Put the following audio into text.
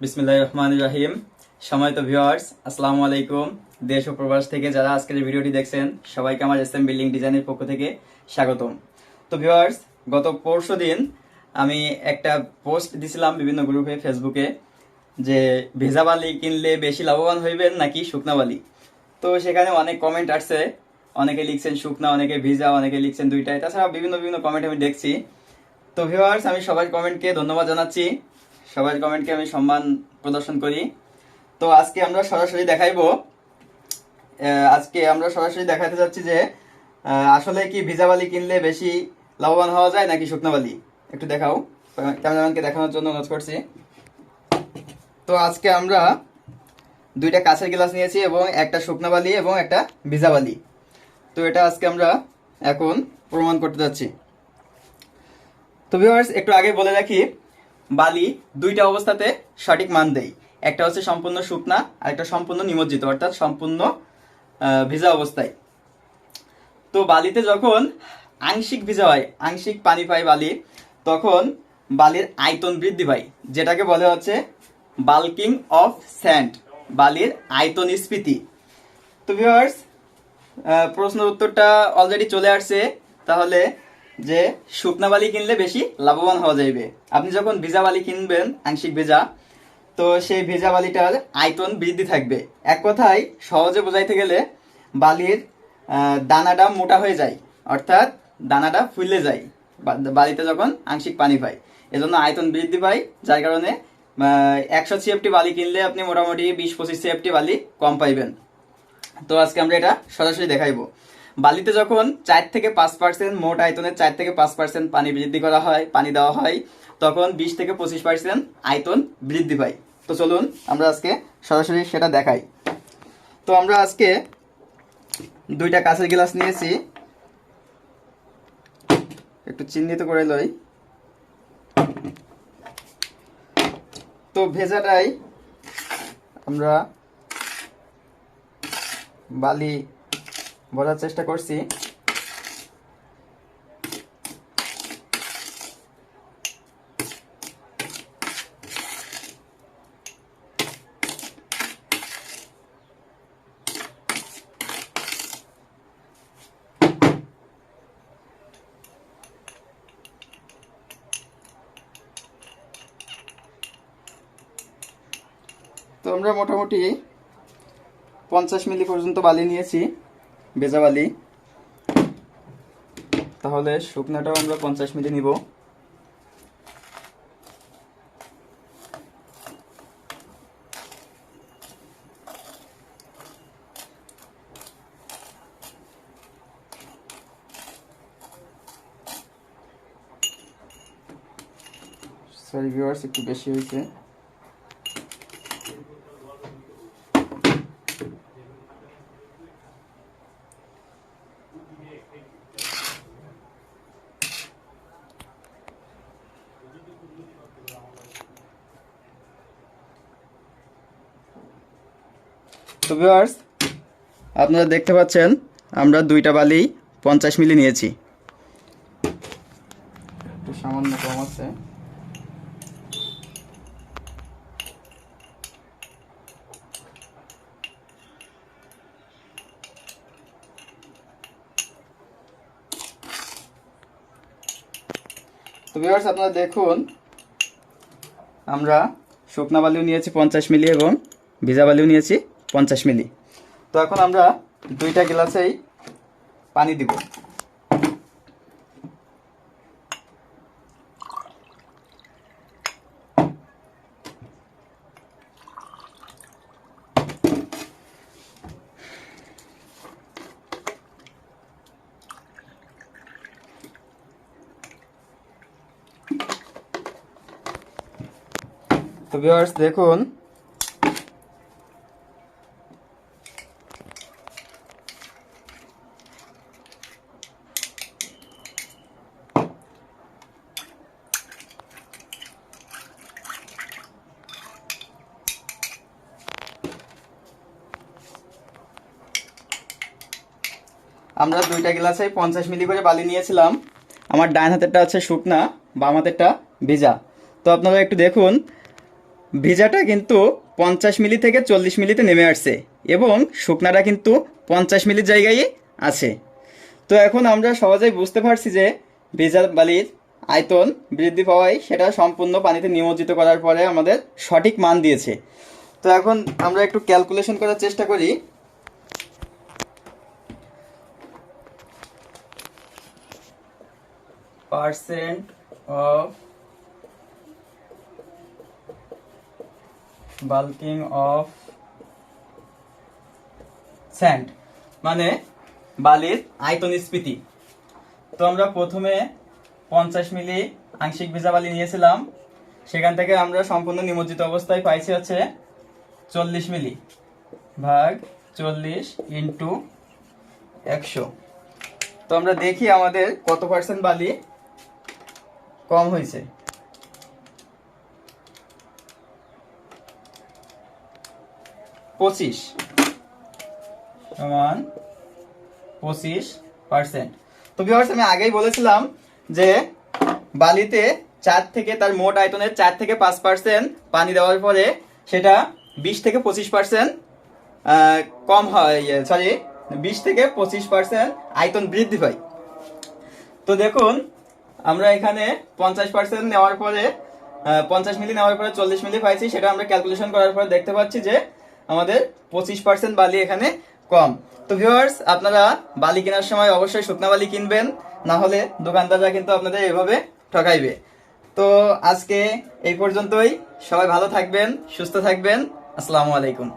বিসমিল্লাহির রহমানির রহিম। সম্মানিত ভিউয়ার্স, আসসালামু আলাইকুম। দেশ ও প্রবাস থেকে যারা আজকের ভিডিওটি দেখছেন সবাইকে আমার এসএম বিল্ডিং ডিজাইনের পক্ষ থেকে স্বাগতম। তো ভিউয়ার্স, গত পরশুদিন আমি একটা পোস্ট দিছিলাম বিভিন্ন গ্রুপে, ফেসবুকে, যে ভেজা বালি কিনলে বেশি লাভবান হইবেন নাকি শুকনা বালি। তো সেখানে অনেক কমেন্ট আসছে, অনেকে লিখছেন শুকনা, অনেকে ভিজা, অনেকে লিখছেন দুইটাই। তাছাড়া বিভিন্ন বিভিন্ন কমেন্ট আমি দেখছি। তো ভিউয়ার্স, আমি সবার কমেন্টকে ধন্যবাদ জানাচ্ছি, সবার কমেন্টকে আমি সম্মান প্রদর্শন করি। তো আজকে আমরা সরাসরি দেখাইবো, আজকে আমরা সরাসরি দেখাতে যাচ্ছি যে আসলে কি ভিজা বালি কিনলে বেশি লাভবান হওয়া যায় নাকি শুকনো বালি। একটু দেখাও, ক্যামেরাম্যানকে দেখানোর জন্য অনুরোধ করছি। তো আজকে আমরা দুইটা কাঁচের গ্লাস নিয়েছি এবং একটা শুকনো বালি এবং একটা ভিজা বালি। তো এটা আজকে আমরা এখন প্রমাণ করতে যাচ্ছি। তো ভিউয়ার্স, একটু আগে বলে রাখি, বালি দুইটা অবস্থাতে সঠিক মান দেয়। একটা হচ্ছে সম্পূর্ণ শুকনা আর একটা সম্পূর্ণ নিমজ্জিত, অর্থাৎ সম্পূর্ণ ভিজা অবস্থায়। তো বালিতে যখন আংশিক ভিজা হয়, আংশিক পানি পায় বালি, তখন বালির আয়তন বৃদ্ধি পায়, যেটাকে বলে হচ্ছে বাল্কিং অফ স্যান্ড, বালির আয়তন স্ফীতি। তো ভিউয়ার্স, প্রশ্ন উত্তরটা অলরেডি চলে আসছে। তাহলে যে শুকনা বালি কিনলে বেশি লাভবান হওয়া যাবে। আপনি যখন ভিজা বালি কিনবেন, আংশিক ভেজা, তো সেই ভেজা বালিটার আয়তন বৃদ্ধি থাকবে। এক কথায় সহজে বোঝাইতে গেলে, বালির দানাটা মোটা হয়ে যায়, অর্থাৎ দানাটা ফুলে যায় বালিতে যখন আংশিক পানি পায়। এজন্য আয়তন বৃদ্ধি পায়, যার কারণে 100 সিএফটি বালি কিনলে আপনি মোটামুটি 20-25 সিএফটি বালি কম পাইবেন। তো আজকে আমরা এটা সরাসরি দেখাইবো। বালিতে যখন 4-5%, মোট আয়তনের 4-5% পানি বৃদ্ধি করা হয়, পানি দেওয়া হয়, তখন 20-25% আয়তন বৃদ্ধি পায়। তো চলুন আমরা আজকে সরাসরি সেটা দেখাই। তো আমরা আজকে দুইটা কাঁচের গ্লাস নিয়েছি, একটু চিহ্নিত করে লই। তো ভেজাটাই আমরা বালি ভরার চেষ্টা করছি। তো আমরা মোটামুটি 50 মিলি পর্যন্ত বালি নিয়েছি, ভেজা বালি। তাহলে শুকনাটাও আমরা 50 মিলি নিব। সরি ভিউয়ার্স, একটু বেশি হয়েছে। তো ভিউয়ার্স, আপনারা দেখতে পাচ্ছেন আমরা দুইটা বালি 50 মিলি নিয়েছি, একটু সামান্য কম আছে। তো ভিউয়ার্স, আপনারা দেখুন, আমরা শুকনা বালিও নিয়েছি 50 মিলি এবং ভিজা বালিও নিয়েছি 50 মিলি। তো এখন আমরা দুইটা গ্লাসেই পানি দিব। তো ভিউয়ার্স দেখুন, আমরা দুইটা গ্লাসে 50 মিলি করে বালি নিয়েছিলাম। আমার ডান হাতেরটা হচ্ছে শুকনা, বাম হাতেরটা ভিজা। তো আপনারা একটু দেখুন, ভিজাটা কিন্তু 50 মিলি থেকে 40 মিলিতে নেমে আসছে এবং শুকনাটা কিন্তু 50 মিলির জায়গায় আছে। তো এখন আমরা সহজেই বুঝতে পারছি যে ভিজা বালির আয়তন বৃদ্ধি পাওয়ায় সেটা সম্পূর্ণ পানিতে নিমজ্জিত করার পরে আমাদের সঠিক মান দিয়েছে। তো এখন আমরা একটু ক্যালকুলেশন করার চেষ্টা করি। Percent of bulking of sand মানে বালির আয়তন স্ফীতি। তো আমরা প্রথমে 50 মিলি আংশিক ভিজা বালি নিয়েছিলাম, সেখান থেকে আমরা সম্পূর্ণ নিমজ্জিত অবস্থায় পাইছি হচ্ছে 40 মিলি ভাগ 40 ইন্টু 100। তো আমরা দেখি আমাদের কত পার্সেন্ট বালি কম হয়েছে। পঁচিশ সমান 25%। তো ভিউয়ার্স আমি আগেই বলেছিলাম যে বালিতে 4 থেকে তার মোট আয়তনের 4 থেকে 5% পানি দেওয়ার পরে সেটা 20 থেকে 25% কম হয়, 20 থেকে 25% আয়তন বৃদ্ধি পায়। তো দেখুন আমরা এখানে 50% নেওয়ার পরে 50 মিলি নেওয়ার পরে 40 মিলি পাইছি, সেটা আমরা ক্যালকুলেশন করার পরে দেখতে পাচ্ছি যে আমাদের 25% বালি এখানে কম। তো ভিউয়ার্স আপনারা বালি কেনার সময় অবশ্যই শুকনা বালি কিনবেন, না হলে দোকানদাররা কিন্তু আপনাদের এভাবে ঠকাইবে। তো আজকে এই পর্যন্তই, সবাই ভালো থাকবেন, সুস্থ থাকবেন। আসসালামু আলাইকুম।